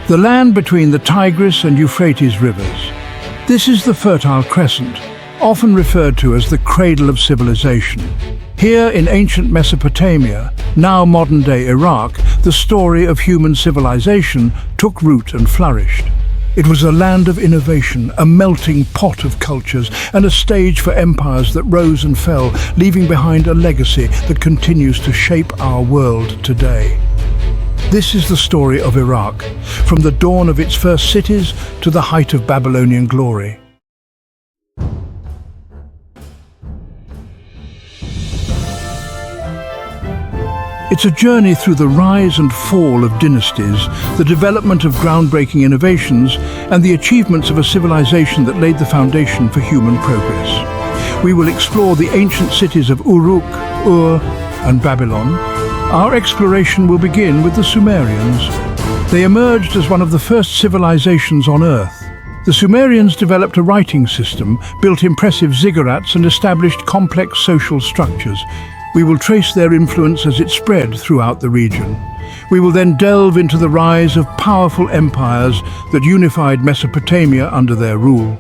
the land between the Tigris and Euphrates rivers. This is the Fertile Crescent, often referred to as the cradle of civilization. Here in ancient Mesopotamia, now modern-day Iraq, the story of human civilization took root and flourished. It was a land of innovation, a melting pot of cultures, and a stage for empires that rose and fell, leaving behind a legacy that continues to shape our world today. This is the story of Iraq, from the dawn of its first cities to the height of Babylonian glory. It's a journey through the rise and fall of dynasties, the development of groundbreaking innovations, and the achievements of a civilization that laid the foundation for human progress. We will explore the ancient cities of Uruk, Ur, and Babylon. Our exploration will begin with the Sumerians. They emerged as one of the first civilizations on Earth. The Sumerians developed a writing system, built impressive ziggurats, and established complex social structures. We will trace their influence as it spread throughout the region. We will then delve into the rise of powerful empires that unified Mesopotamia under their rule.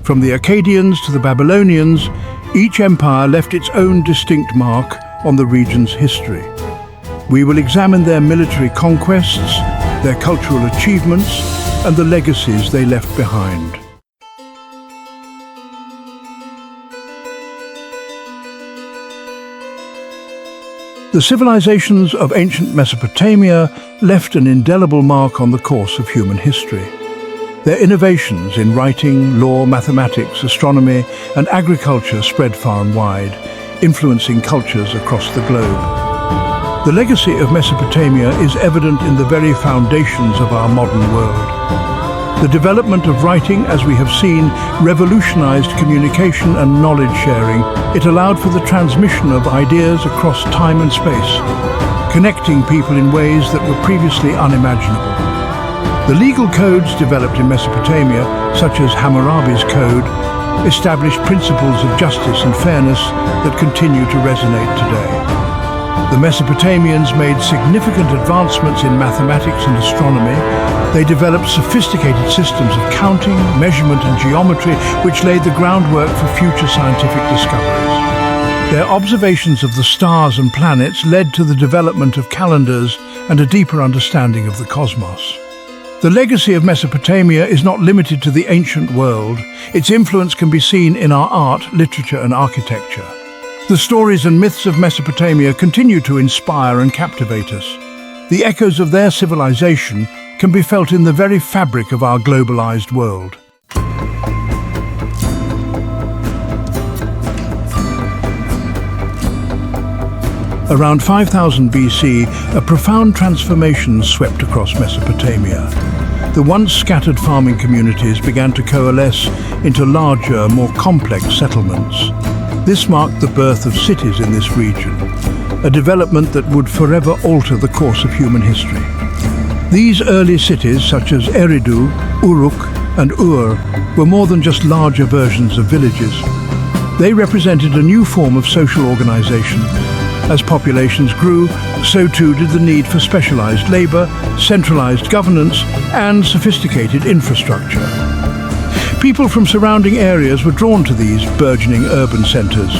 From the Akkadians to the Babylonians, each empire left its own distinct mark on the region's history. We will examine their military conquests, their cultural achievements, and the legacies they left behind. The civilizations of ancient Mesopotamia left an indelible mark on the course of human history. Their innovations in writing, law, mathematics, astronomy, and agriculture spread far and wide, influencing cultures across the globe. The legacy of Mesopotamia is evident in the very foundations of our modern world. The development of writing, as we have seen, revolutionized communication and knowledge sharing. It allowed for the transmission of ideas across time and space, connecting people in ways that were previously unimaginable. The legal codes developed in Mesopotamia, such as Hammurabi's Code, established principles of justice and fairness that continue to resonate today. The Mesopotamians made significant advancements in mathematics and astronomy. They developed sophisticated systems of counting, measurement, and geometry, which laid the groundwork for future scientific discoveries. Their observations of the stars and planets led to the development of calendars and a deeper understanding of the cosmos. The legacy of Mesopotamia is not limited to the ancient world. Its influence can be seen in our art, literature, and architecture. The stories and myths of Mesopotamia continue to inspire and captivate us. The echoes of their civilization can be felt in the very fabric of our globalized world. Around 5000 BC, a profound transformation swept across Mesopotamia. The once scattered farming communities began to coalesce into larger, more complex settlements. This marked the birth of cities in this region, a development that would forever alter the course of human history. These early cities, such as Eridu, Uruk, and Ur, were more than just larger versions of villages. They represented a new form of social organization. As populations grew, so too did the need for specialized labor, centralized governance, and sophisticated infrastructure. People from surrounding areas were drawn to these burgeoning urban centers.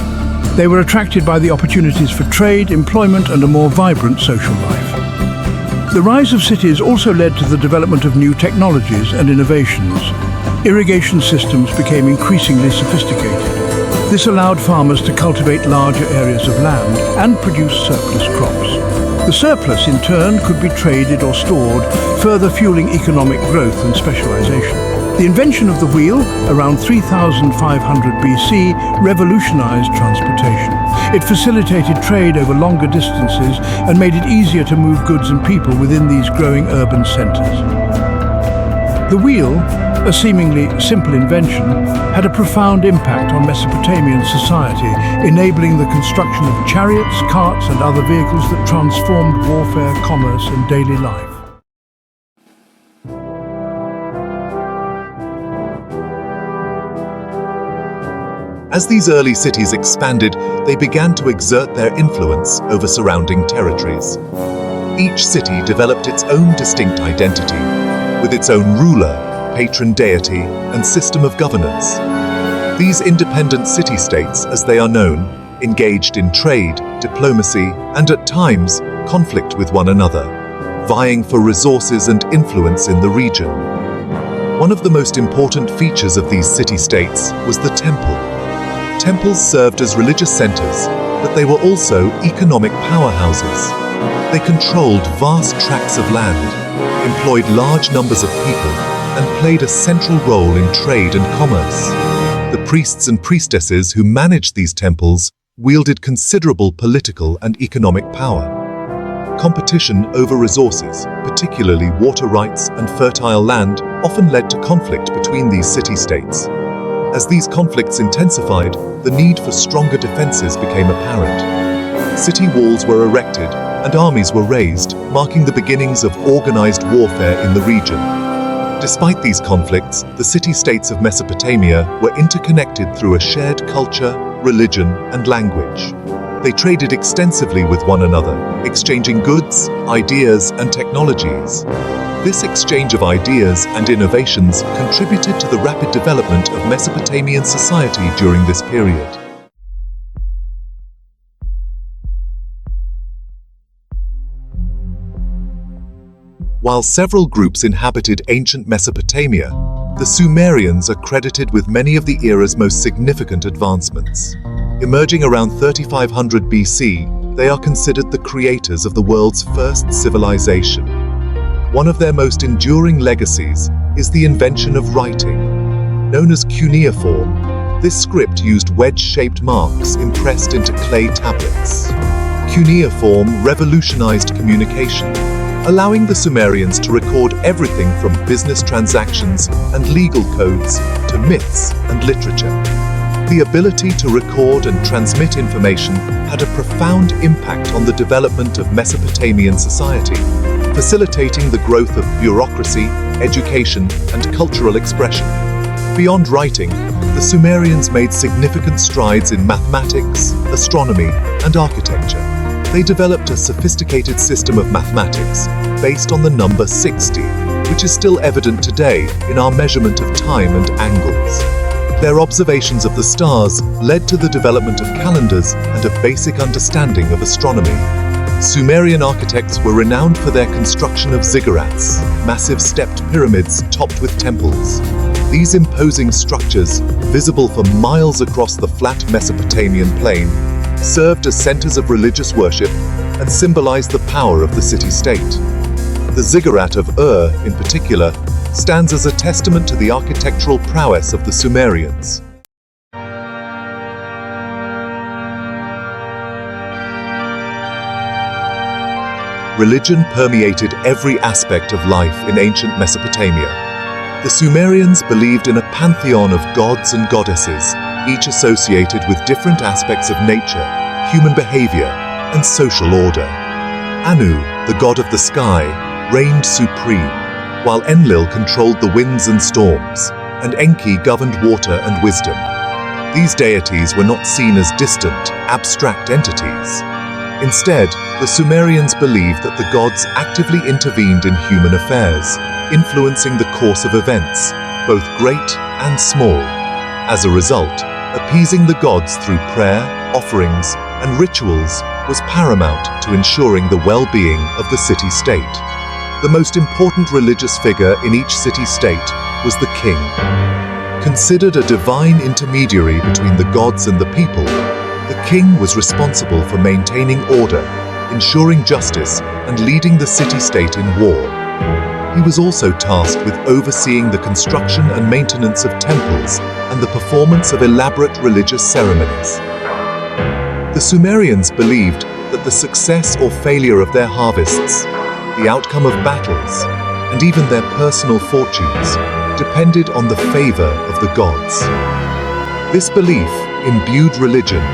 They were attracted by the opportunities for trade, employment, and a more vibrant social life. The rise of cities also led to the development of new technologies and innovations. Irrigation systems became increasingly sophisticated. This allowed farmers to cultivate larger areas of land and produce surplus crops. The surplus, in turn, could be traded or stored, further fueling economic growth and specialization. The invention of the wheel, around 3500 BC, revolutionized transportation. It facilitated trade over longer distances and made it easier to move goods and people within these growing urban centers. The wheel, a seemingly simple invention, had a profound impact on Mesopotamian society, enabling the construction of chariots, carts, and other vehicles that transformed warfare, commerce, and daily life. As these early cities expanded, they began to exert their influence over surrounding territories. Each city developed its own distinct identity, with its own ruler, patron deity, and system of governance. These independent city-states, as they are known, engaged in trade, diplomacy, and at times, conflict with one another, vying for resources and influence in the region. One of the most important features of these city-states was the temple. Temples served as religious centers, but they were also economic powerhouses. They controlled vast tracts of land, employed large numbers of people, and played a central role in trade and commerce. The priests and priestesses who managed these temples wielded considerable political and economic power. Competition over resources, particularly water rights and fertile land, often led to conflict between these city-states. As these conflicts intensified, the need for stronger defenses became apparent. City walls were erected and armies were raised, marking the beginnings of organized warfare in the region. Despite these conflicts, the city-states of Mesopotamia were interconnected through a shared culture, religion, and language. They traded extensively with one another, exchanging goods, ideas, and technologies. This exchange of ideas and innovations contributed to the rapid development of Mesopotamian society during this period. While several groups inhabited ancient Mesopotamia, the Sumerians are credited with many of the era's most significant advancements. Emerging around 3500 BC, they are considered the creators of the world's first civilization. One of their most enduring legacies is the invention of writing. Known as cuneiform, this script used wedge-shaped marks impressed into clay tablets. Cuneiform revolutionized communication, allowing the Sumerians to record everything from business transactions and legal codes to myths and literature. The ability to record and transmit information had a profound impact on the development of Mesopotamian society, facilitating the growth of bureaucracy, education, and cultural expression. Beyond writing, the Sumerians made significant strides in mathematics, astronomy, and architecture. They developed a sophisticated system of mathematics based on the number 60, which is still evident today in our measurement of time and angles. Their observations of the stars led to the development of calendars and a basic understanding of astronomy. Sumerian architects were renowned for their construction of ziggurats, massive stepped pyramids topped with temples. These imposing structures, visible for miles across the flat Mesopotamian plain, served as centers of religious worship and symbolized the power of the city-state. The ziggurat of Ur, in particular, stands as a testament to the architectural prowess of the Sumerians. Religion permeated every aspect of life in ancient Mesopotamia. The Sumerians believed in a pantheon of gods and goddesses, each associated with different aspects of nature, human behavior, and social order. Anu, the god of the sky, reigned supreme, while Enlil controlled the winds and storms, and Enki governed water and wisdom. These deities were not seen as distant, abstract entities. Instead, the Sumerians believed that the gods actively intervened in human affairs, influencing the course of events, both great and small. As a result, appeasing the gods through prayer, offerings, and rituals was paramount to ensuring the well-being of the city-state. The most important religious figure in each city-state was the king. Considered a divine intermediary between the gods and the people, the king was responsible for maintaining order, ensuring justice, and leading the city-state in war. He was also tasked with overseeing the construction and maintenance of temples and the performance of elaborate religious ceremonies. The Sumerians believed that the success or failure of their harvests, the outcome of battles, and even their personal fortunes depended on the favor of the gods. This belief imbued religion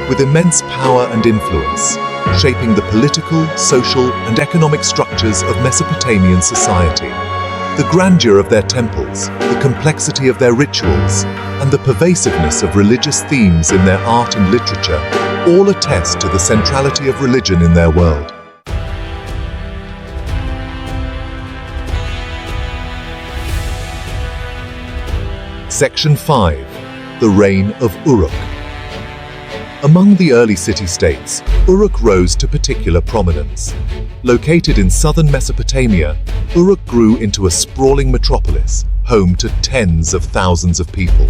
with immense power and influence, shaping the political, social, and economic structures of Mesopotamian society. The grandeur of their temples, the complexity of their rituals, and the pervasiveness of religious themes in their art and literature all attest to the centrality of religion in their world. Section 5. The Reign of Uruk. Among the early city-states, Uruk rose to particular prominence. Located in southern Mesopotamia, Uruk grew into a sprawling metropolis, home to tens of thousands of people.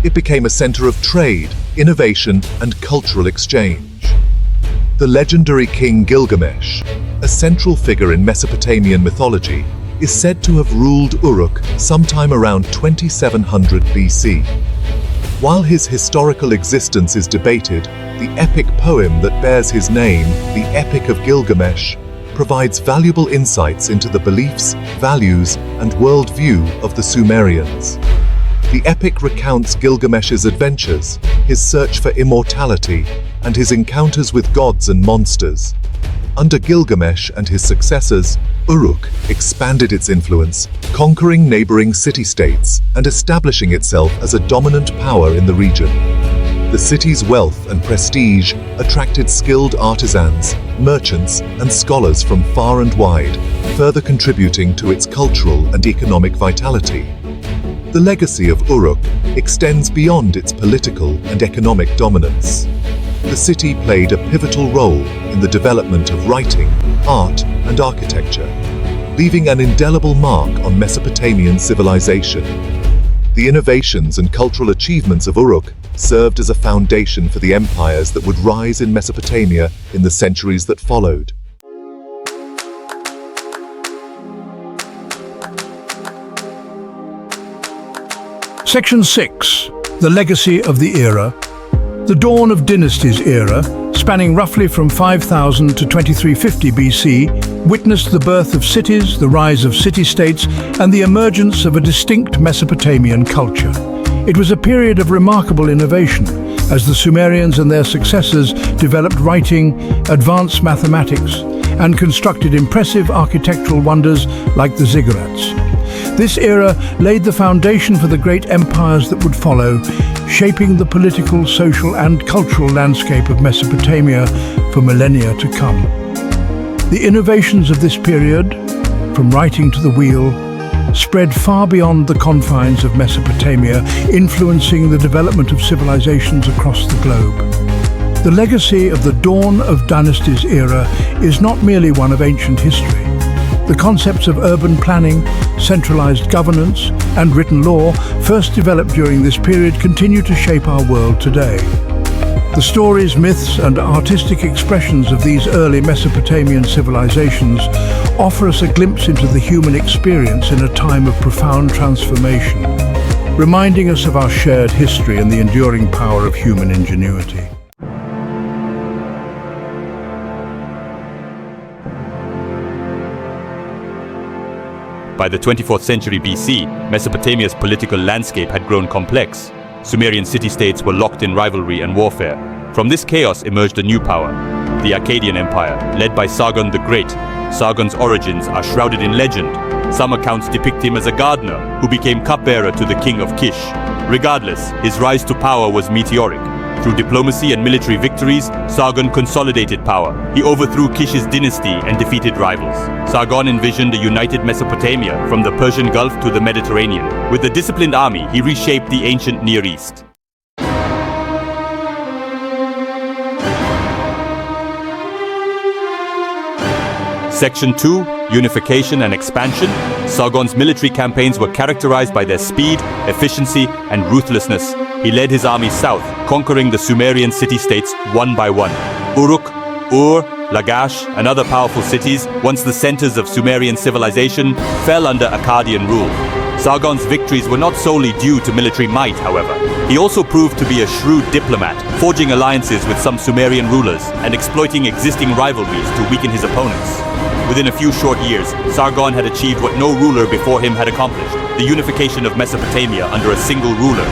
It became a center of trade, innovation, and cultural exchange. The legendary king Gilgamesh, a central figure in Mesopotamian mythology, is said to have ruled Uruk sometime around 2700 BC. While his historical existence is debated, the epic poem that bears his name, the Epic of Gilgamesh, provides valuable insights into the beliefs, values, and worldview of the Sumerians. The epic recounts Gilgamesh's adventures, his search for immortality, and his encounters with gods and monsters. Under Gilgamesh and his successors, Uruk expanded its influence, conquering neighboring city-states and establishing itself as a dominant power in the region. The city's wealth and prestige attracted skilled artisans, merchants, and scholars from far and wide, further contributing to its cultural and economic vitality. The legacy of Uruk extends beyond its political and economic dominance. The city played a pivotal role in the development of writing, art, and architecture, leaving an indelible mark on Mesopotamian civilization. The innovations and cultural achievements of Uruk served as a foundation for the empires that would rise in Mesopotamia in the centuries that followed. Section 6. The Legacy of the Era. The dawn of dynasties era, spanning roughly from 5000 to 2350 BC, witnessed the birth of cities, the rise of city-states, and the emergence of a distinct Mesopotamian culture. It was a period of remarkable innovation, as the Sumerians and their successors developed writing, advanced mathematics, and constructed impressive architectural wonders like the ziggurats. This era laid the foundation for the great empires that would follow, shaping the political, social, and cultural landscape of Mesopotamia for millennia to come. The innovations of this period, from writing to the wheel, spread far beyond the confines of Mesopotamia, influencing the development of civilizations across the globe. The legacy of the dawn of dynasties era is not merely one of ancient history. The concepts of urban planning, centralized governance, and written law, first developed during this period, continue to shape our world today. The stories, myths, and artistic expressions of these early Mesopotamian civilizations offer us a glimpse into the human experience in a time of profound transformation, reminding us of our shared history and the enduring power of human ingenuity. By the 24th century BC, Mesopotamia's political landscape had grown complex. Sumerian city-states were locked in rivalry and warfare. From this chaos emerged a new power, the Akkadian Empire, led by Sargon the Great. Sargon's origins are shrouded in legend. Some accounts depict him as a gardener who became cupbearer to the king of Kish. Regardless, his rise to power was meteoric. Through diplomacy and military victories, Sargon consolidated power. He overthrew Kish's dynasty and defeated rivals. Sargon envisioned a united Mesopotamia from the Persian Gulf to the Mediterranean. With a disciplined army, he reshaped the ancient Near East. Section 2. Unification and Expansion. Sargon's military campaigns were characterized by their speed, efficiency, and ruthlessness. He led his army south, conquering the Sumerian city-states one by one. Uruk, Ur, Lagash, and other powerful cities, once the centers of Sumerian civilization, fell under Akkadian rule. Sargon's victories were not solely due to military might, however. He also proved to be a shrewd diplomat, forging alliances with some Sumerian rulers and exploiting existing rivalries to weaken his opponents. Within a few short years, Sargon had achieved what no ruler before him had accomplished: the unification of Mesopotamia under a single ruler.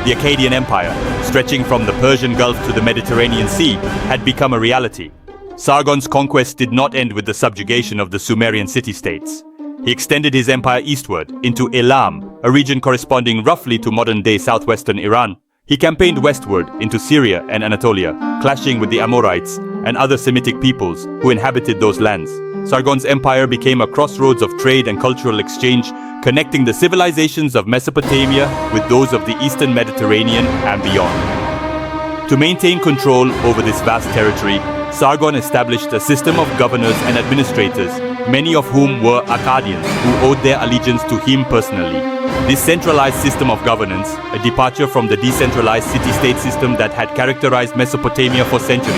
The Akkadian Empire, stretching from the Persian Gulf to the Mediterranean Sea, had become a reality. Sargon's conquest did not end with the subjugation of the Sumerian city-states. He extended his empire eastward into Elam, a region corresponding roughly to modern-day southwestern Iran. He campaigned westward into Syria and Anatolia, clashing with the Amorites, and other Semitic peoples who inhabited those lands. Sargon's empire became a crossroads of trade and cultural exchange, connecting the civilizations of Mesopotamia with those of the Eastern Mediterranean and beyond. To maintain control over this vast territory, Sargon established a system of governors and administrators, many of whom were Akkadians who owed their allegiance to him personally. This centralized system of governance, a departure from the decentralized city-state system that had characterized Mesopotamia for centuries,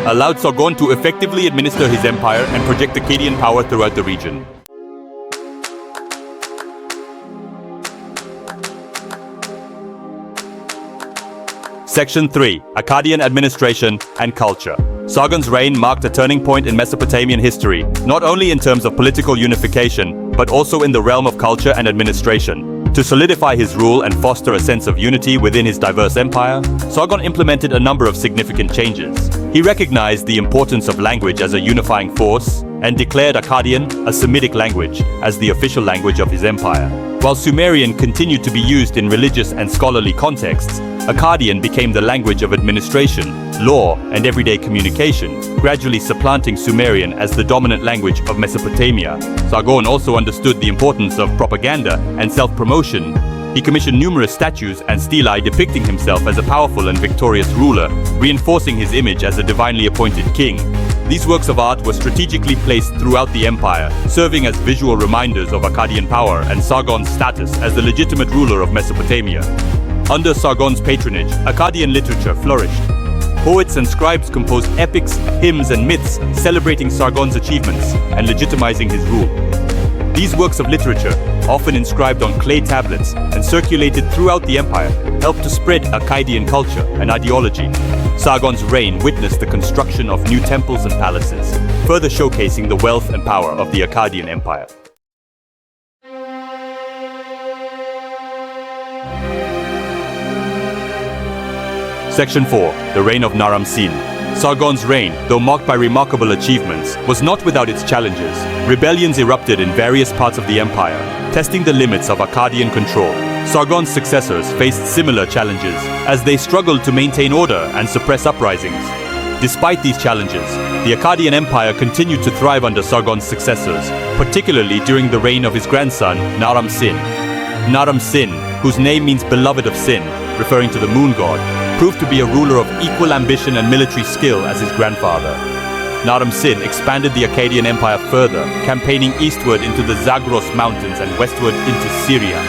allowed Sargon to effectively administer his empire and project Akkadian power throughout the region. Section 3. Akkadian Administration and Culture. Sargon's reign marked a turning point in Mesopotamian history, not only in terms of political unification, but also in the realm of culture and administration. To solidify his rule and foster a sense of unity within his diverse empire, Sargon implemented a number of significant changes. He recognized the importance of language as a unifying force and declared Akkadian, a Semitic language, as the official language of his empire. While Sumerian continued to be used in religious and scholarly contexts, Akkadian became the language of administration, law, and everyday communication, gradually supplanting Sumerian as the dominant language of Mesopotamia. Sargon also understood the importance of propaganda and self-promotion. He commissioned numerous statues and stelae depicting himself as a powerful and victorious ruler, reinforcing his image as a divinely appointed king. These works of art were strategically placed throughout the empire, serving as visual reminders of Akkadian power and Sargon's status as the legitimate ruler of Mesopotamia. Under Sargon's patronage, Akkadian literature flourished. Poets and scribes composed epics, hymns, and myths celebrating Sargon's achievements and legitimizing his rule. These works of literature, often inscribed on clay tablets and circulated throughout the empire, helped to spread Akkadian culture and ideology. Sargon's reign witnessed the construction of new temples and palaces, further showcasing the wealth and power of the Akkadian Empire. Section 4. The Reign of Naram-Sin. Sargon's reign, though marked by remarkable achievements, was not without its challenges. Rebellions erupted in various parts of the empire, testing the limits of Akkadian control. Sargon's successors faced similar challenges as they struggled to maintain order and suppress uprisings. Despite these challenges, the Akkadian Empire continued to thrive under Sargon's successors, particularly during the reign of his grandson, Naram-Sin. Naram-Sin, whose name means beloved of Sin, referring to the moon god, proved to be a ruler of equal ambition and military skill as his grandfather. Naram-Sin expanded the Akkadian Empire further, campaigning eastward into the Zagros Mountains and westward into Syria.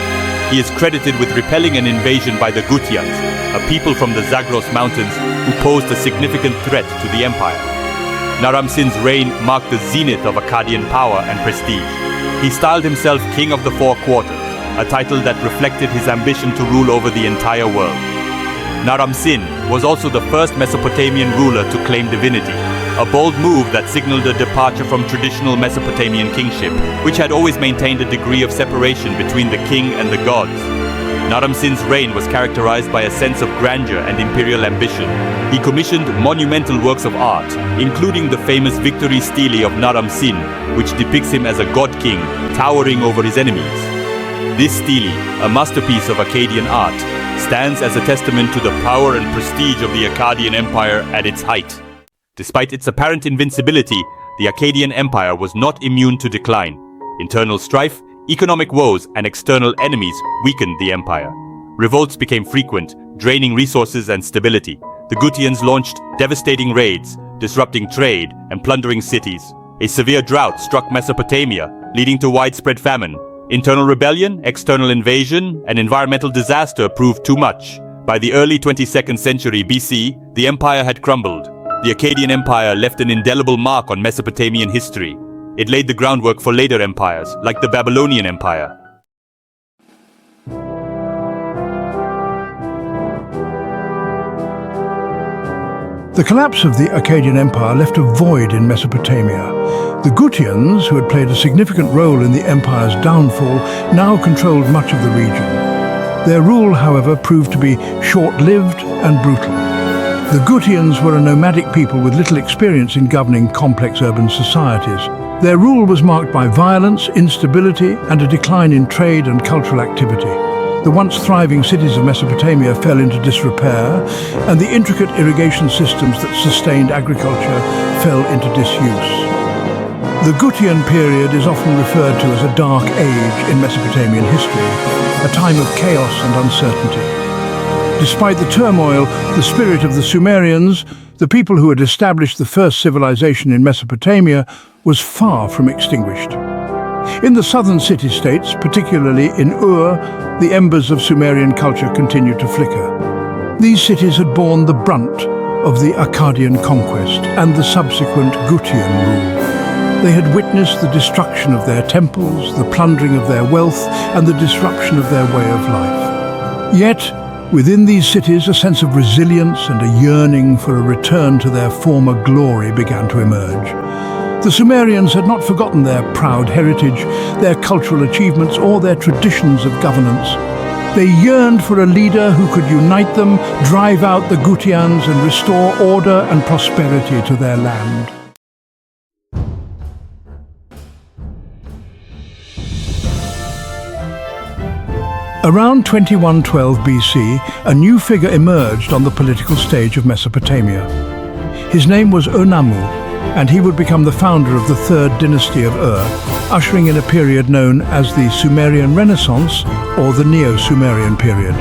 He is credited with repelling an invasion by the Gutians, a people from the Zagros Mountains who posed a significant threat to the empire. Naram-Sin's reign marked the zenith of Akkadian power and prestige. He styled himself King of the Four Quarters, a title that reflected his ambition to rule over the entire world. Naram-Sin was also the first Mesopotamian ruler to claim divinity, a bold move that signaled a departure from traditional Mesopotamian kingship, which had always maintained a degree of separation between the king and the gods. Naram-Sin's reign was characterized by a sense of grandeur and imperial ambition. He commissioned monumental works of art, including the famous Victory Stele of Naram-Sin, which depicts him as a god-king, towering over his enemies. This stele, a masterpiece of Akkadian art, stands as a testament to the power and prestige of the Akkadian Empire at its height. Despite its apparent invincibility, the Akkadian Empire was not immune to decline. Internal strife, economic woes, and external enemies weakened the empire. Revolts became frequent, draining resources and stability. The Gutians launched devastating raids, disrupting trade and plundering cities. A severe drought struck Mesopotamia, leading to widespread famine. Internal rebellion, external invasion, and environmental disaster proved too much. By the early 22nd century BC, the empire had crumbled. The Akkadian Empire left an indelible mark on Mesopotamian history. It laid the groundwork for later empires, like the Babylonian Empire. The collapse of the Akkadian Empire left a void in Mesopotamia. The Gutians, who had played a significant role in the empire's downfall, now controlled much of the region. Their rule, however, proved to be short-lived and brutal. The Gutians were a nomadic people with little experience in governing complex urban societies. Their rule was marked by violence, instability, and a decline in trade and cultural activity. The once thriving cities of Mesopotamia fell into disrepair, and the intricate irrigation systems that sustained agriculture fell into disuse. The Gutian period is often referred to as a dark age in Mesopotamian history, a time of chaos and uncertainty. Despite the turmoil, the spirit of the Sumerians, the people who had established the first civilization in Mesopotamia, was far from extinguished. In the southern city-states, particularly in Ur, the embers of Sumerian culture continued to flicker. These cities had borne the brunt of the Akkadian conquest and the subsequent Gutian rule. They had witnessed the destruction of their temples, the plundering of their wealth, and the disruption of their way of life. Yet, within these cities, a sense of resilience and a yearning for a return to their former glory began to emerge. The Sumerians had not forgotten their proud heritage, their cultural achievements, or their traditions of governance. They yearned for a leader who could unite them, drive out the Gutians, and restore order and prosperity to their land. Around 2112 BC, a new figure emerged on the political stage of Mesopotamia. His name was Urnamu, and he would become the founder of the third dynasty of Ur, ushering in a period known as the Sumerian Renaissance or the Neo-Sumerian period.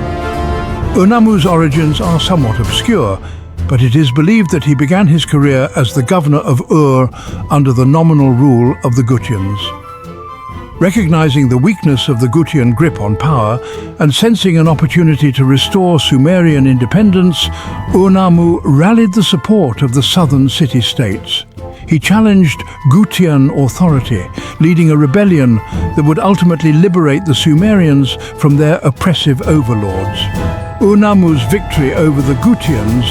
Urnamu's origins are somewhat obscure, but it is believed that he began his career as the governor of Ur under the nominal rule of the Gutians. Recognizing the weakness of the Gutian grip on power and sensing an opportunity to restore Sumerian independence, Urnamu rallied the support of the southern city-states. He challenged Gutian authority, leading a rebellion that would ultimately liberate the Sumerians from their oppressive overlords. Urnamu's victory over the Gutians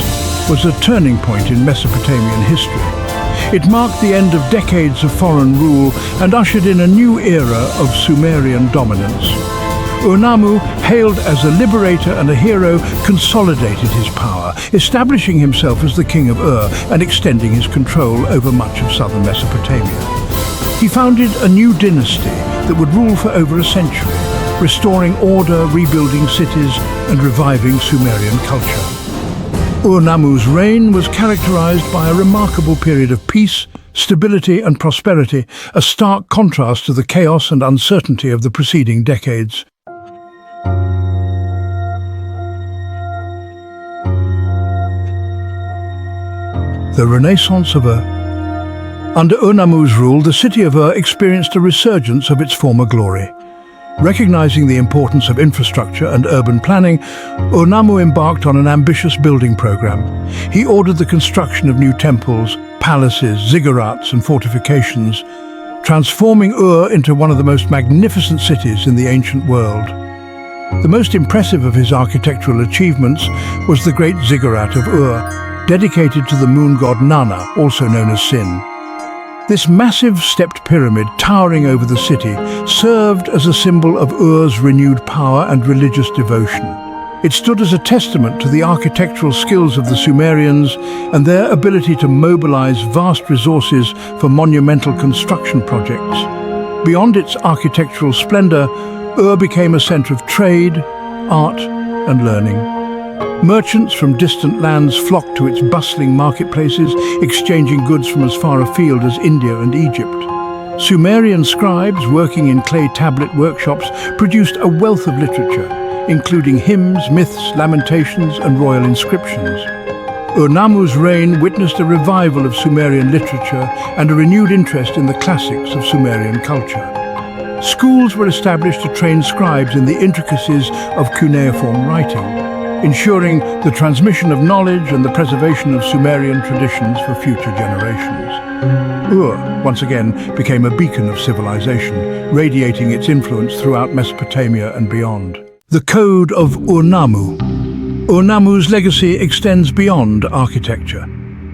was a turning point in Mesopotamian history. It marked the end of decades of foreign rule and ushered in a new era of Sumerian dominance. Urnamu, hailed as a liberator and a hero, consolidated his power, establishing himself as the king of Ur and extending his control over much of southern Mesopotamia. He founded a new dynasty that would rule for over a century, restoring order, rebuilding cities, and reviving Sumerian culture. Urnamu's reign was characterized by a remarkable period of peace, stability and prosperity, a stark contrast to the chaos and uncertainty of the preceding decades. The Renaissance of Ur. Under Urnamu's rule, the city of Ur experienced a resurgence of its former glory. Recognizing the importance of infrastructure and urban planning, Urnamu embarked on an ambitious building program. He ordered the construction of new temples, palaces, ziggurats and fortifications, transforming Ur into one of the most magnificent cities in the ancient world. The most impressive of his architectural achievements was the great ziggurat of Ur, dedicated to the moon god Nana, also known as Sin. This massive stepped pyramid towering over the city served as a symbol of Ur's renewed power and religious devotion. It stood as a testament to the architectural skills of the Sumerians and their ability to mobilize vast resources for monumental construction projects. Beyond its architectural splendor, Ur became a center of trade, art, and learning. Merchants from distant lands flocked to its bustling marketplaces, exchanging goods from as far afield as India and Egypt. Sumerian scribes working in clay tablet workshops produced a wealth of literature, including hymns, myths, lamentations, and royal inscriptions. Urnamu's reign witnessed a revival of Sumerian literature and a renewed interest in the classics of Sumerian culture. Schools were established to train scribes in the intricacies of cuneiform writing, ensuring the transmission of knowledge and the preservation of Sumerian traditions for future generations. Ur, once again, became a beacon of civilization, radiating its influence throughout Mesopotamia and beyond. The Code of Urnamu. Urnamu's legacy extends beyond architecture.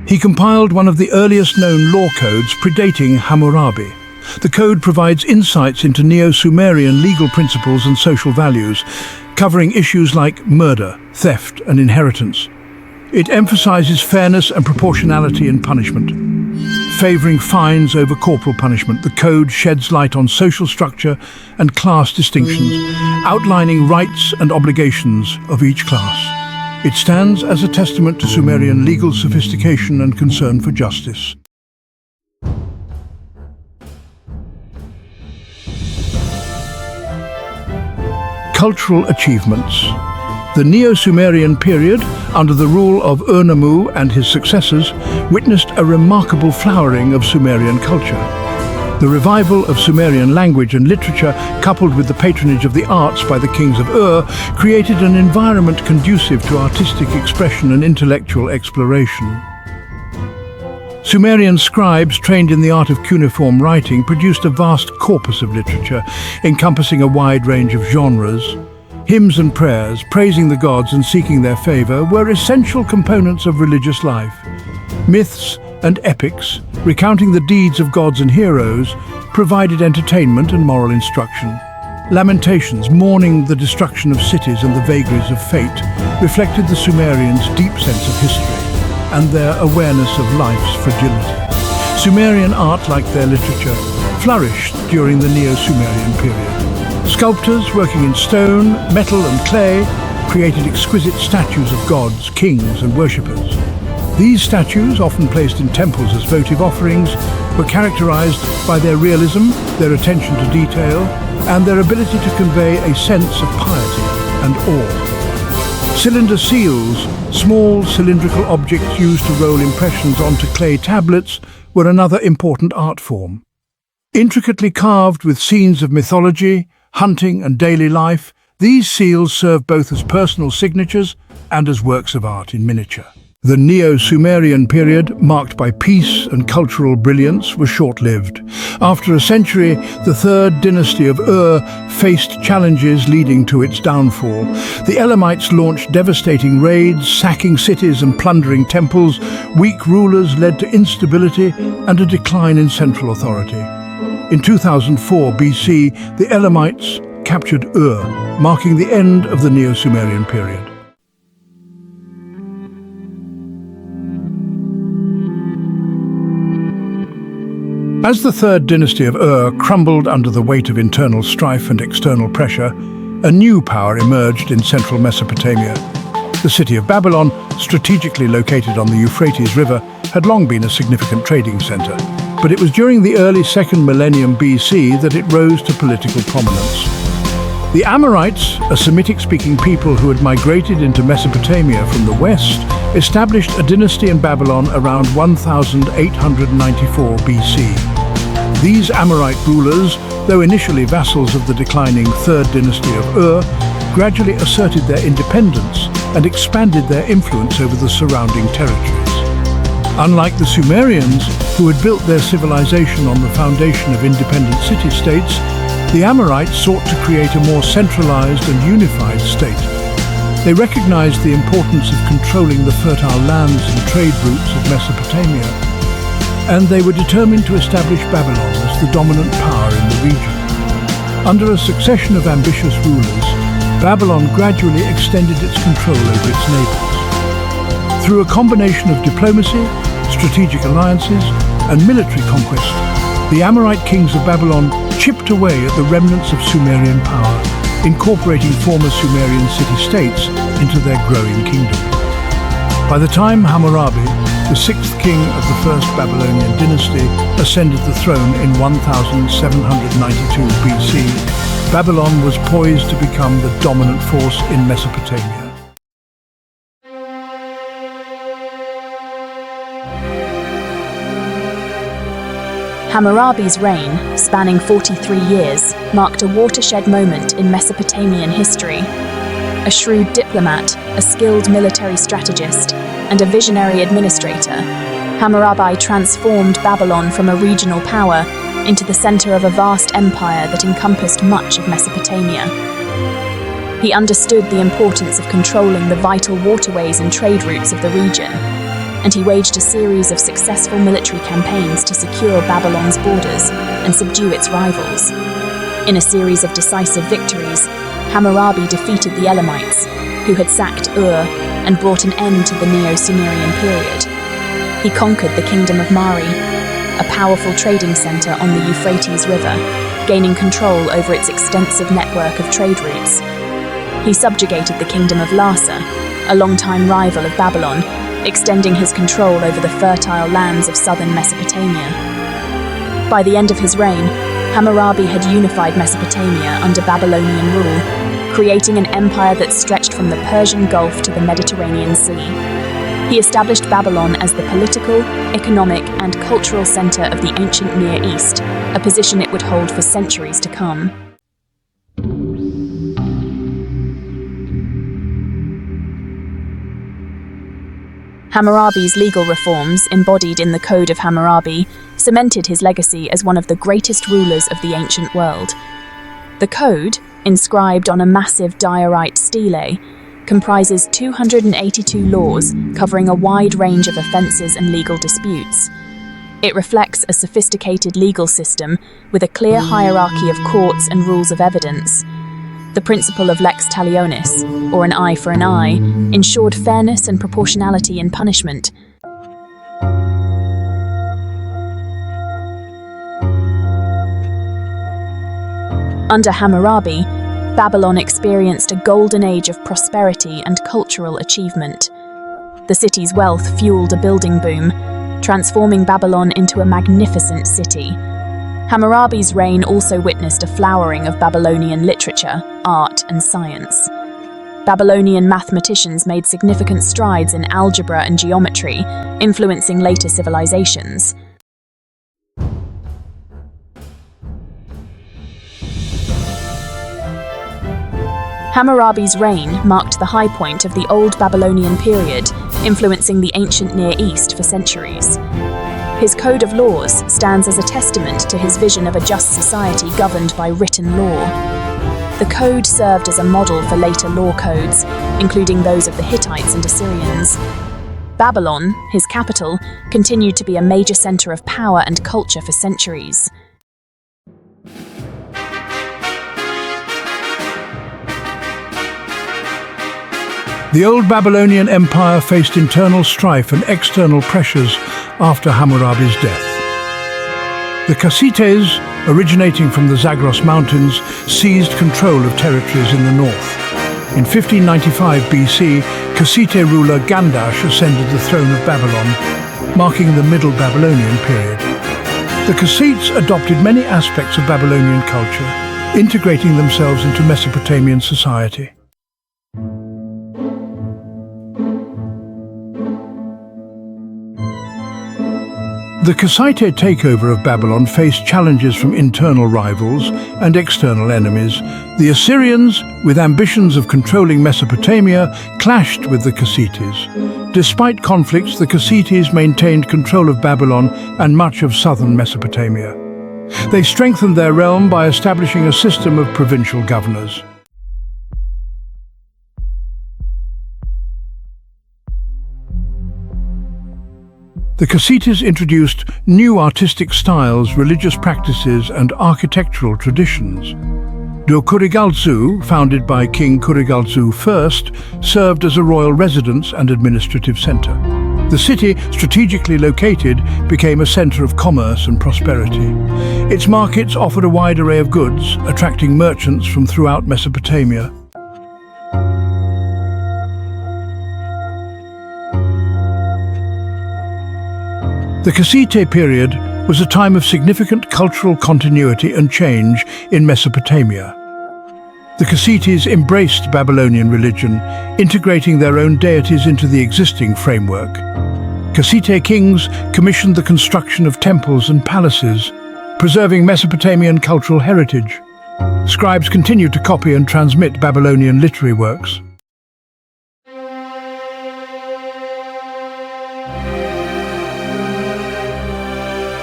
He compiled one of the earliest known law codes predating Hammurabi. The code provides insights into Neo-Sumerian legal principles and social values, covering issues like murder, theft, and inheritance. It emphasizes fairness and proportionality in punishment. favoring fines over corporal punishment. The code sheds light on social structure and class distinctions, outlining rights and obligations of each class. It stands as a testament to Sumerian legal sophistication and concern for justice. Cultural achievements. The Neo-Sumerian period, under the rule of Ur-Nammu and his successors, witnessed a remarkable flowering of Sumerian culture. The revival of Sumerian language and literature, coupled with the patronage of the arts by the kings of Ur, created an environment conducive to artistic expression and intellectual exploration. Sumerian scribes trained in the art of cuneiform writing produced a vast corpus of literature, encompassing a wide range of genres. Hymns and prayers, praising the gods and seeking their favor, were essential components of religious life. Myths and epics, recounting the deeds of gods and heroes, provided entertainment and moral instruction. Lamentations, mourning the destruction of cities and the vagaries of fate, reflected the Sumerians' deep sense of history and their awareness of life's fragility. Sumerian art, like their literature, flourished during the Neo-Sumerian period. Sculptors working in stone, metal and clay created exquisite statues of gods, kings and worshippers. These statues, often placed in temples as votive offerings, were characterized by their realism, their attention to detail, and their ability to convey a sense of piety and awe. Cylinder seals, small cylindrical objects used to roll impressions onto clay tablets, were another important art form. Intricately carved with scenes of mythology, hunting and daily life, these seals serve both as personal signatures and as works of art in miniature. The Neo-Sumerian period, marked by peace and cultural brilliance, was short-lived. After a century, the third dynasty of Ur faced challenges leading to its downfall. The Elamites launched devastating raids, sacking cities and plundering temples. Weak rulers led to instability and a decline in central authority. In 2004 BC, the Elamites captured Ur, marking the end of the Neo-Sumerian period. As the third dynasty of Ur crumbled under the weight of internal strife and external pressure, a new power emerged in central Mesopotamia. The city of Babylon, strategically located on the Euphrates River, had long been a significant trading center. But it was during the early 2nd millennium BC that it rose to political prominence. The Amorites, a Semitic-speaking people who had migrated into Mesopotamia from the west, established a dynasty in Babylon around 1894 BC. These Amorite rulers, though initially vassals of the declining third dynasty of Ur, gradually asserted their independence and expanded their influence over the surrounding territories. Unlike the Sumerians, who had built their civilization on the foundation of independent city-states, the Amorites sought to create a more centralized and unified state. They recognized the importance of controlling the fertile lands and trade routes of Mesopotamia, and they were determined to establish Babylon as the dominant power in the region. Under a succession of ambitious rulers, Babylon gradually extended its control over its neighbors. Through a combination of diplomacy, strategic alliances, and military conquest, the Amorite kings of Babylon chipped away at the remnants of Sumerian power, incorporating former Sumerian city-states into their growing kingdom. By the time Hammurabi, the sixth king of the first Babylonian dynasty, ascended the throne in 1792 BC, Babylon was poised to become the dominant force in Mesopotamia. Hammurabi's reign, spanning 43 years, marked a watershed moment in Mesopotamian history. A shrewd diplomat, a skilled military strategist, and a visionary administrator, Hammurabi transformed Babylon from a regional power into the center of a vast empire that encompassed much of Mesopotamia. He understood the importance of controlling the vital waterways and trade routes of the region, and he waged a series of successful military campaigns to secure Babylon's borders and subdue its rivals. In a series of decisive victories, Hammurabi defeated the Elamites, who had sacked Ur and brought an end to the Neo-Sumerian period. He conquered the kingdom of Mari, a powerful trading center on the Euphrates River, gaining control over its extensive network of trade routes. He subjugated the kingdom of Larsa, a longtime rival of Babylon, extending his control over the fertile lands of southern Mesopotamia. By the end of his reign, Hammurabi had unified Mesopotamia under Babylonian rule, creating an empire that stretched from the Persian Gulf to the Mediterranean Sea. He established Babylon as the political, economic, and cultural center of the ancient Near East, a position it would hold for centuries to come. Hammurabi's legal reforms, embodied in the Code of Hammurabi, cemented his legacy as one of the greatest rulers of the ancient world. The Code, inscribed on a massive diorite stele, comprises 282 laws covering a wide range of offences and legal disputes. It reflects a sophisticated legal system with a clear hierarchy of courts and rules of evidence. The principle of lex talionis, or an eye for an eye, ensured fairness and proportionality in punishment. Under Hammurabi, Babylon experienced a golden age of prosperity and cultural achievement. The city's wealth fueled a building boom, transforming Babylon into a magnificent city. Hammurabi's reign also witnessed a flowering of Babylonian literature, art, and science. Babylonian mathematicians made significant strides in algebra and geometry, influencing later civilizations. Hammurabi's reign marked the high point of the Old Babylonian period, influencing the ancient Near East for centuries. His code of laws stands as a testament to his vision of a just society governed by written law. The code served as a model for later law codes, including those of the Hittites and Assyrians. Babylon, his capital, continued to be a major center of power and culture for centuries. The old Babylonian Empire faced internal strife and external pressures after Hammurabi's death. The Kassites, originating from the Zagros Mountains, seized control of territories in the north. In 1595 BC, Kassite ruler Gandash ascended the throne of Babylon, marking the Middle Babylonian period. The Kassites adopted many aspects of Babylonian culture, integrating themselves into Mesopotamian society. The Kassite takeover of Babylon faced challenges from internal rivals and external enemies. The Assyrians, with ambitions of controlling Mesopotamia, clashed with the Kassites. Despite conflicts, the Kassites maintained control of Babylon and much of southern Mesopotamia. They strengthened their realm by establishing a system of provincial governors. The Kassites introduced new artistic styles, religious practices, and architectural traditions. Kurigalzu, founded by King Kurigalzu I, served as a royal residence and administrative center. The city, strategically located, became a center of commerce and prosperity. Its markets offered a wide array of goods, attracting merchants from throughout Mesopotamia. The Kassite period was a time of significant cultural continuity and change in Mesopotamia. The Kassites embraced Babylonian religion, integrating their own deities into the existing framework. Kassite kings commissioned the construction of temples and palaces, preserving Mesopotamian cultural heritage. Scribes continued to copy and transmit Babylonian literary works.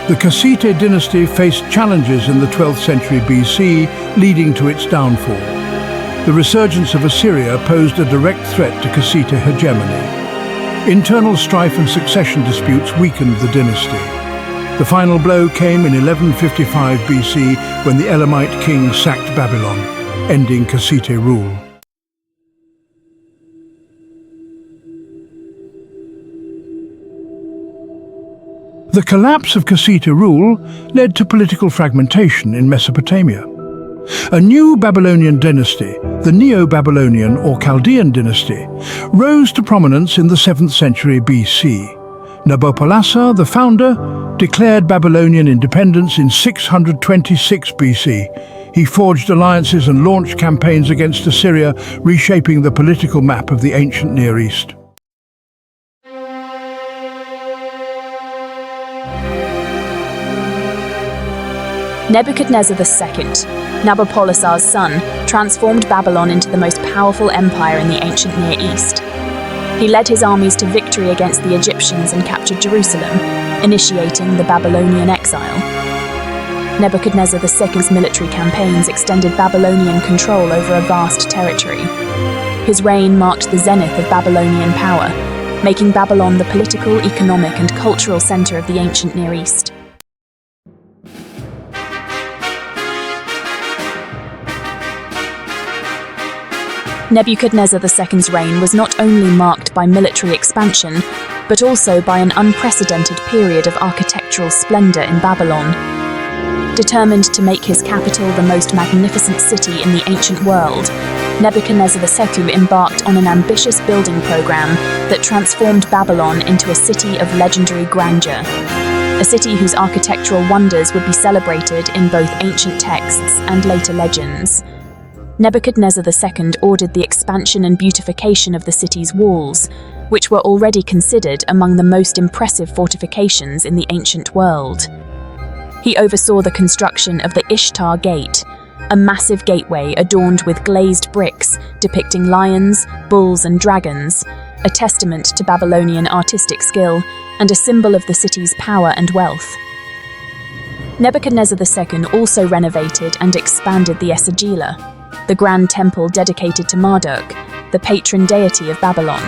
The Kassite dynasty faced challenges in the 12th century BC, leading to its downfall. The resurgence of Assyria posed a direct threat to Kassite hegemony. Internal strife and succession disputes weakened the dynasty. The final blow came in 1155 BC when the Elamite king sacked Babylon, ending Kassite rule. The collapse of Kassite rule led to political fragmentation in Mesopotamia. A new Babylonian dynasty, the Neo-Babylonian or Chaldean dynasty, rose to prominence in the 7th century BC. Nabopolassar, the founder, declared Babylonian independence in 626 BC. He forged alliances and launched campaigns against Assyria, reshaping the political map of the ancient Near East. Nebuchadnezzar II, Nabopolassar's son, transformed Babylon into the most powerful empire in the ancient Near East. He led his armies to victory against the Egyptians and captured Jerusalem, initiating the Babylonian exile. Nebuchadnezzar II's military campaigns extended Babylonian control over a vast territory. His reign marked the zenith of Babylonian power, making Babylon the political, economic, and cultural center of the ancient Near East. Nebuchadnezzar II's reign was not only marked by military expansion, but also by an unprecedented period of architectural splendor in Babylon. Determined to make his capital the most magnificent city in the ancient world, Nebuchadnezzar II embarked on an ambitious building program that transformed Babylon into a city of legendary grandeur. A city whose architectural wonders would be celebrated in both ancient texts and later legends. Nebuchadnezzar II ordered the expansion and beautification of the city's walls, which were already considered among the most impressive fortifications in the ancient world. He oversaw the construction of the Ishtar Gate, a massive gateway adorned with glazed bricks depicting lions, bulls, and dragons, a testament to Babylonian artistic skill and a symbol of the city's power and wealth. Nebuchadnezzar II also renovated and expanded the Esagila, the grand temple dedicated to Marduk, the patron deity of Babylon.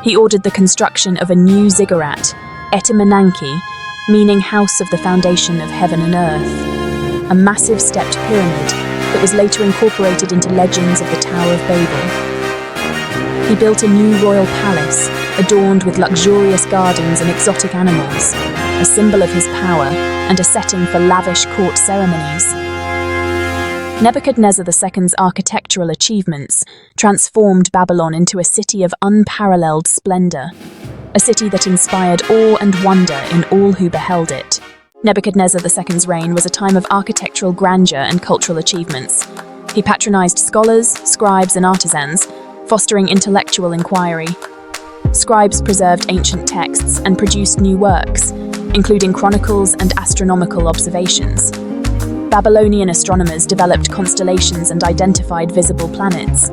He ordered the construction of a new ziggurat, Etemenanki, meaning house of the foundation of heaven and earth, a massive stepped pyramid that was later incorporated into legends of the Tower of Babel. He built a new royal palace, adorned with luxurious gardens and exotic animals, a symbol of his power and a setting for lavish court ceremonies. Nebuchadnezzar II's architectural achievements transformed Babylon into a city of unparalleled splendor, a city that inspired awe and wonder in all who beheld it. Nebuchadnezzar II's reign was a time of architectural grandeur and cultural achievements. He patronized scholars, scribes, and artisans, fostering intellectual inquiry. Scribes preserved ancient texts and produced new works, including chronicles and astronomical observations. Babylonian astronomers developed constellations and identified visible planets.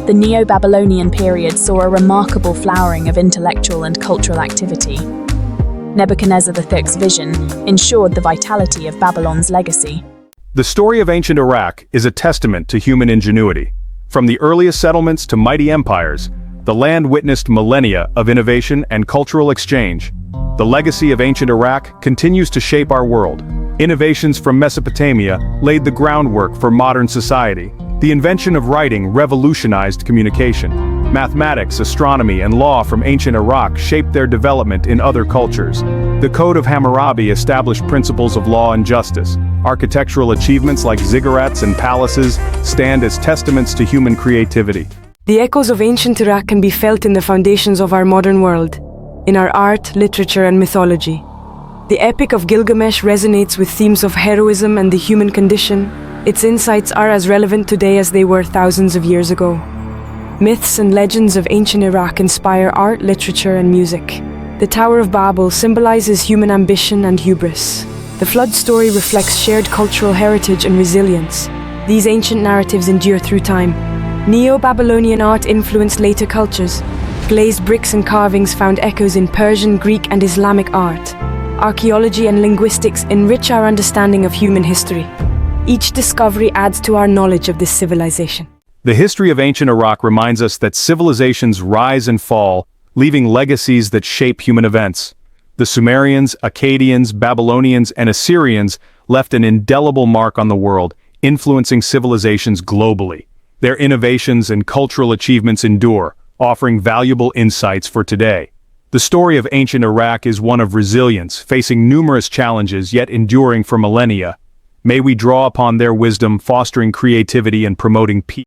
The Neo-Babylonian period saw a remarkable flowering of intellectual and cultural activity. Nebuchadnezzar III's vision ensured the vitality of Babylon's legacy. The story of ancient Iraq is a testament to human ingenuity. From the earliest settlements to mighty empires, the land witnessed millennia of innovation and cultural exchange. The legacy of ancient Iraq continues to shape our world. Innovations from Mesopotamia laid the groundwork for modern society. The invention of writing revolutionized communication. Mathematics, astronomy, and law from ancient Iraq shaped their development in other cultures. The Code of Hammurabi established principles of law and justice. Architectural achievements like ziggurats and palaces stand as testaments to human creativity. The echoes of ancient Iraq can be felt in the foundations of our modern world, in our art, literature, and mythology. The Epic of Gilgamesh resonates with themes of heroism and the human condition. Its insights are as relevant today as they were thousands of years ago. Myths and legends of ancient Iraq inspire art, literature, and music. The Tower of Babel symbolizes human ambition and hubris. The flood story reflects shared cultural heritage and resilience. These ancient narratives endure through time. Neo-Babylonian art influenced later cultures. Glazed bricks and carvings found echoes in Persian, Greek, and Islamic art. Archaeology and linguistics enrich our understanding of human history. Each discovery adds to our knowledge of this civilization. The history of ancient Iraq reminds us that civilizations rise and fall, leaving legacies that shape human events. The Sumerians, Akkadians, Babylonians, and Assyrians left an indelible mark on the world, influencing civilizations globally. Their innovations and cultural achievements endure, offering valuable insights for today. The story of ancient Iraq is one of resilience, facing numerous challenges yet enduring for millennia. May we draw upon their wisdom, fostering creativity and promoting peace.